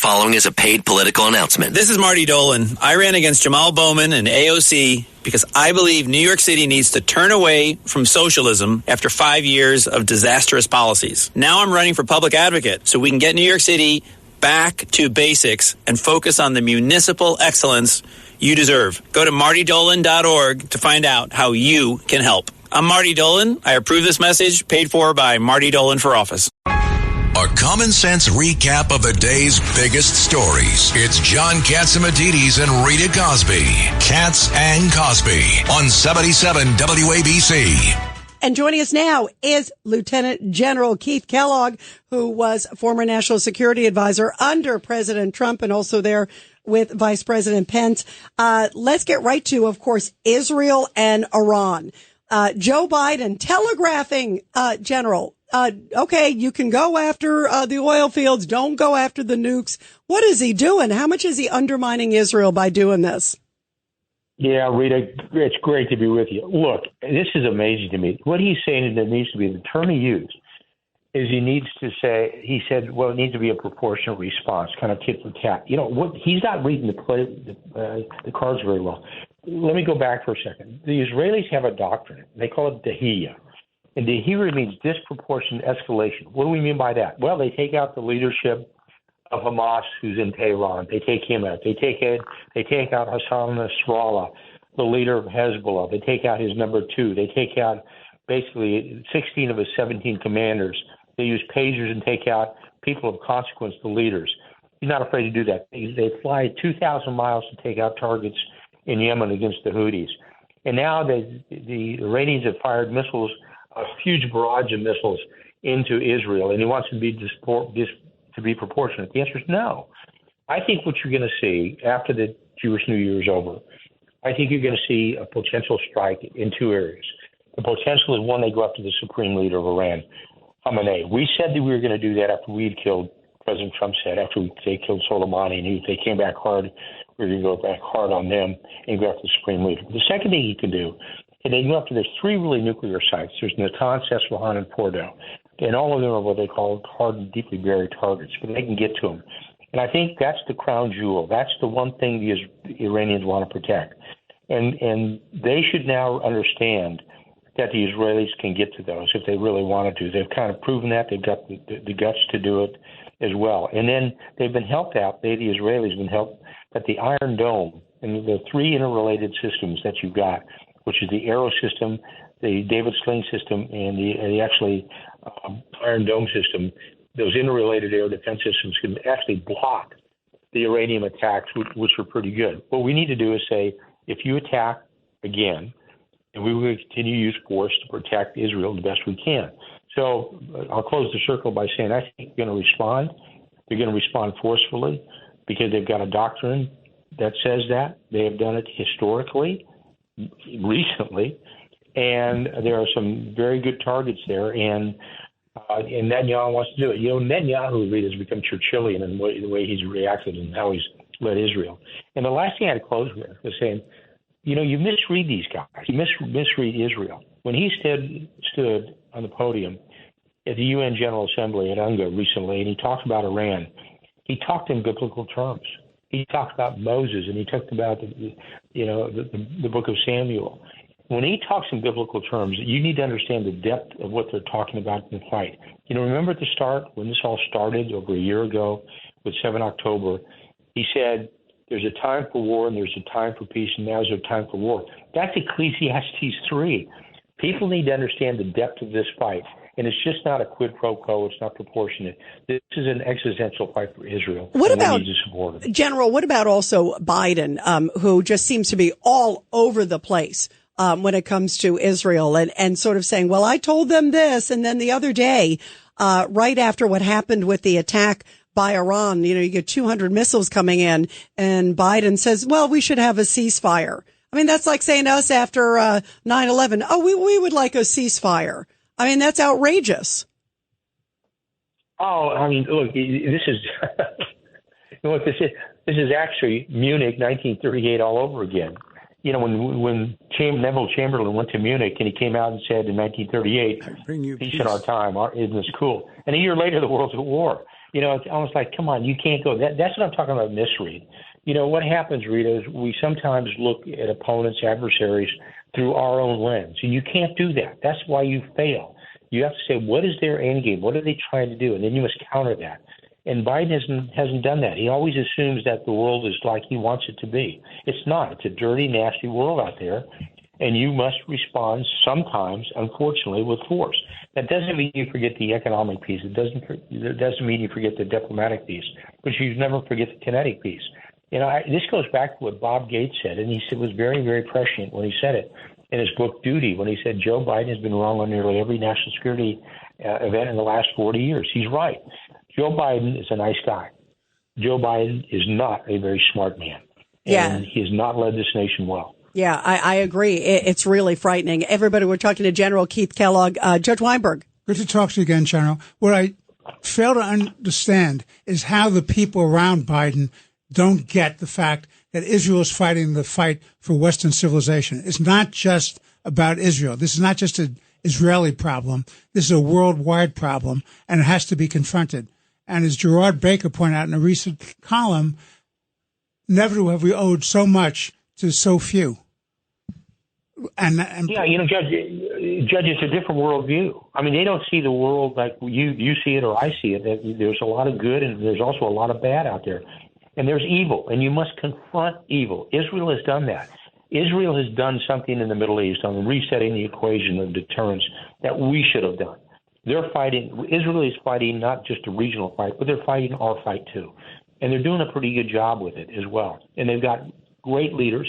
following is a paid political announcement. This is Marty Dolan. I ran against Jamal Bowman and AOC because I believe New York City needs to turn away from socialism after 5 years of disastrous policies. Now I'm running for public advocate so we can get New York City back to basics and focus on the municipal excellence you deserve. Go to martydolan.org to find out how you can help. I'm Marty Dolan. I approve this message, paid for by Marty Dolan for office. A common sense recap of the day's biggest stories. It's John Catsimatidis and Rita Cosby. Katz and Cosby on 77 WABC. And joining us now is Lieutenant General Keith Kellogg, who was former national security advisor under President Trump and also there with Vice President Pence. Let's get right to, of course, Israel and Iran. Joe Biden telegraphing, General, okay, you can go after the oil fields. Don't go after the nukes. What is he doing? How much is he undermining Israel by doing this? Yeah, Rita, it's great to be with you. Look, this is amazing to me. What he's saying that needs to be, the term he used, is he needs to say, he said, well, it needs to be a proportionate response, kind of tit for tat. You know, what he's not reading the cards very well. Let me go back for a second. The Israelis have a doctrine. They call it dahiyya. And dahiyya means disproportionate escalation. What do we mean by that? Well, they take out the leadership of Hamas, who's in Tehran. They take him out. They take out Hassan Nasrallah, the leader of Hezbollah. They take out his number two. They take out basically 16 of his 17 commanders. They use pagers and take out people of consequence, the leaders. He's not afraid to do that. They fly 2,000 miles to take out targets in Yemen against the Houthis. And now the Iranians have fired missiles, a huge barrage of missiles into Israel, and he wants to be proportionate. The answer is no. I think what you're going to see after the Jewish New Year is over, I think you're going to see a potential strike in two areas. The potential is one, they go after the supreme leader of Iran, Khamenei. We said that we were going to do that after we had killed, President Trump said, after they killed Soleimani, and they came back hard, we're going to go back hard on them and go after the supreme leader. The second thing he can do, and they go after, there's three really nuclear sites. There's Natanz, Esfahan, and Fordow. And all of them are what they call hard and deeply buried targets, but they can get to them. And I think that's the crown jewel. That's the one thing the Iranians want to protect. And they should now understand that the Israelis can get to those if they really wanted to. They've kind of proven that. They've got the guts to do it as well. And then they've been helped out. The Israelis have been helped that the Iron Dome and the three interrelated systems that you've got, which is the Arrow system, the David Sling system, and the actually Iron Dome system, those interrelated air defense systems can actually block the Iranian attacks, which are pretty good. What we need to do is say, if you attack again, and we will continue to use force to protect Israel the best we can. So I'll close the circle by saying I think they're going to respond. They're going to respond forcefully because they've got a doctrine that says that. They have done it historically, recently, and there are some very good targets there, and Netanyahu wants to do it. You know, Netanyahu really has become Churchillian in the way he's reacted and how he's led Israel. And the last thing I'd close with was saying, you know, you misread these guys. You misread Israel. When he stood on the podium at the UN General Assembly at UNGA recently, and he talked about Iran, he talked in biblical terms. He talked about Moses, and he talked about the book of Samuel. When he talks in biblical terms, you need to understand the depth of what they're talking about in the fight. You know, remember at the start when this all started over a year ago with 7 October, he said, there's a time for war and there's a time for peace, and now is a time for war. That's Ecclesiastes 3. People need to understand the depth of this fight, and it's just not a quid pro quo. It's not proportionate. This is an existential fight for Israel. What about, we need to support it. General, what about also Biden, who just seems to be all over the place when it comes to Israel and sort of saying, well, I told them this, and then the other day, right after what happened with the attack by Iran, you know, you get 200 missiles coming in, and Biden says, well, we should have a ceasefire. I mean, that's like saying to us after 9/11, oh, we would like a ceasefire. I mean, that's outrageous. Oh, I mean, look, this is look, this is actually Munich 1938 all over again. You know, when Neville Chamberlain went to Munich and he came out and said in 1938, peace in our time, isn't this cool? And a year later, the world's at war. It's almost like, come on, you can't go. That's what I'm talking about, misread. What happens, Rita, is we sometimes look at opponents, adversaries, through our own lens, and you can't do that. That's why you fail. You have to say, what is their end game? What are they trying to do? And then you must counter that. And Biden hasn't done that. He always assumes that the world is like he wants it to be. It's not. It's a dirty, nasty world out there, and you must respond sometimes, unfortunately, with force. That doesn't mean you forget the economic piece. It doesn't mean you forget the diplomatic piece, but you never forget the kinetic piece. This goes back to what Bob Gates said, and he said was very, very prescient when he said it in his book Duty, when he said Joe Biden has been wrong on nearly every national security event in the last 40 years. He's right. Joe Biden is a nice guy. Joe Biden is not a very smart man. And he has not led this nation well. Yeah, I agree. It's really frightening. Everybody, we're talking to General Keith Kellogg. Judge Weinberg. Good to talk to you again, General. What I fail to understand is how the people around Biden don't get the fact that Israel is fighting the fight for Western civilization. It's not just about Israel. This is not just an Israeli problem. This is a worldwide problem, and it has to be confronted. And as Gerard Baker pointed out in a recent column, never have we owed so much to so few. And Judge, it's a different worldview. I mean, they don't see the world like you see it or I see it. There's a lot of good and there's also a lot of bad out there. And there's evil, and you must confront evil. Israel has done that. Israel has done something in the Middle East on resetting the equation of deterrence that we should have done. Israel is fighting not just a regional fight, but they're fighting our fight too. And they're doing a pretty good job with it as well. And they've got great leaders.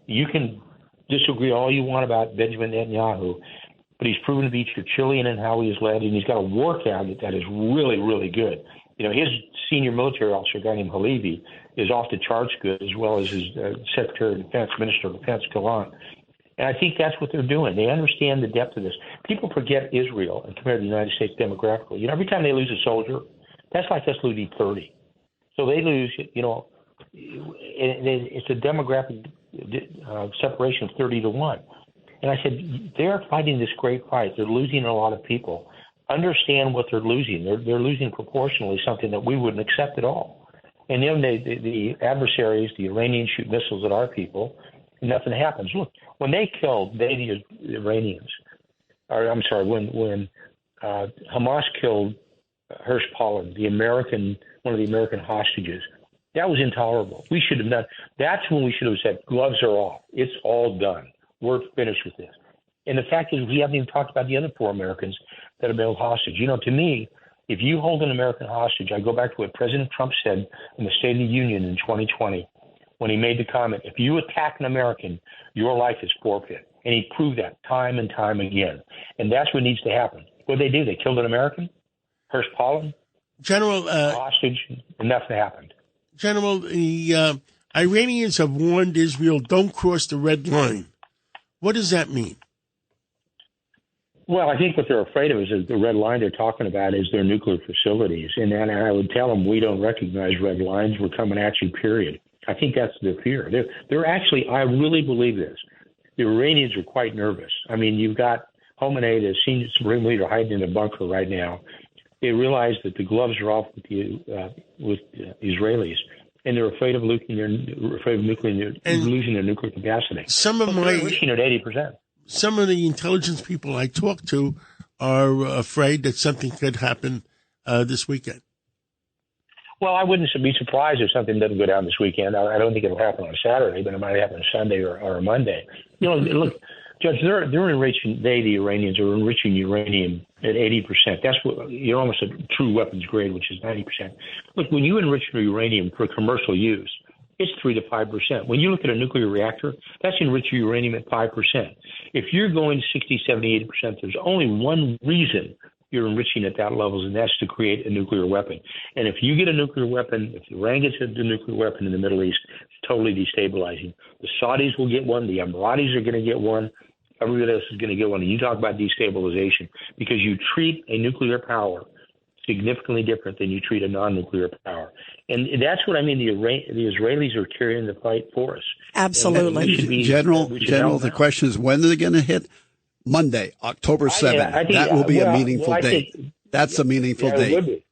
You can disagree all you want about Benjamin Netanyahu, but he's proven to be Churchillian in how he has led, and he's got a war cabinet that is really, really good. His senior military officer, a guy named Halevi, is off the charts good, as well as his Secretary of Defense, Minister of Defense, Gallant. And I think that's what they're doing. They understand the depth of this. People forget Israel and compare to the United States demographically. Every time they lose a soldier, that's like us losing 30. So they lose, it's a demographic separation of 30-1. And I said, they're fighting this great fight. They're losing a lot of people. Understand what they're losing. They're losing proportionally something that we wouldn't accept at all. And then the adversaries, the Iranians, shoot missiles at our people, and nothing happens. Look, when they killed the Iranians, when Hamas killed Hirsch Pollin, one of the American hostages, that was intolerable. We should have done. That's when we should have said, gloves are off. It's all done. We're finished with this. And the fact is, we haven't even talked about the other 4 Americans that have been held hostage. To me, if you hold an American hostage, I go back to what President Trump said in the State of the Union in 2020 when he made the comment, if you attack an American, your life is forfeit. And he proved that time and time again. And that's what needs to happen. What did they do? They killed an American? Hirsch Pollin? General, hostage, and nothing happened. General, the Iranians have warned Israel, don't cross the red line. What does that mean? Well, I think what they're afraid of is the red line they're talking about is their nuclear facilities. And I would tell them, we don't recognize red lines. We're coming at you, period. I think that's their fear. They're actually, I really believe this. The Iranians are quite nervous. I mean, you've got Khamenei, the senior supreme leader, hiding in a bunker right now. They realize that the gloves are off with the Israelis, and they're afraid of losing their nuclear capacity. They're reaching at 80%. Some of the intelligence people I talk to are afraid that something could happen this weekend. Well, I wouldn't be surprised if something doesn't go down this weekend. I don't think it'll happen on Saturday, but it might happen on Sunday or Monday. Look, Judge, they're enriching. The Iranians are enriching uranium at 80%. That's what you're almost a true weapons grade, which is 90%. Look, when you enrich uranium for commercial use, it's 3 to 5%. When you look at a nuclear reactor, that's enriched uranium at 5%. If you're going 60, 70, 80%, there's only one reason you're enriching at that level, and that's to create a nuclear weapon. And if you get a nuclear weapon, if Iran gets a nuclear weapon in the Middle East, it's totally destabilizing. The Saudis will get one. The Emiratis are going to get one. Everybody else is going to get one. And you talk about destabilization because you treat a nuclear power significantly different than you treat a non-nuclear power. And that's what I mean. The Israelis are carrying the fight for us. Absolutely. General, the question is, when are they going to hit? Monday, October 7th. That will be a meaningful date. That's a meaningful date.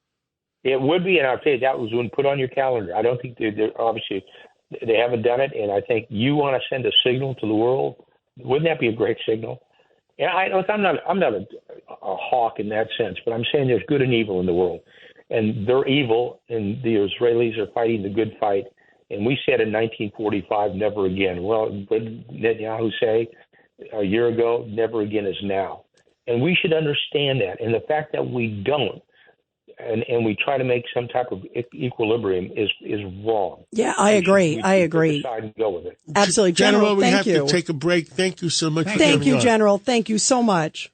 It would be, and I'll tell you, that was one put on your calendar. I don't think they're obviously they haven't done it, and I think you want to send a signal to the world. Wouldn't that be a great signal? And I'm not a hawk in that sense, but I'm saying there's good and evil in the world, and they're evil, and the Israelis are fighting the good fight. And we said in 1945, never again. Well, what did Netanyahu say a year ago? Never again is now. And we should understand that. And the fact that we don't, and we try to make some type of equilibrium is wrong. Yeah, I agree. I agree. Decide and go with it. Absolutely. General, we thank have you. to take a break. Thank you so much. Thank you, General. Thank you so much.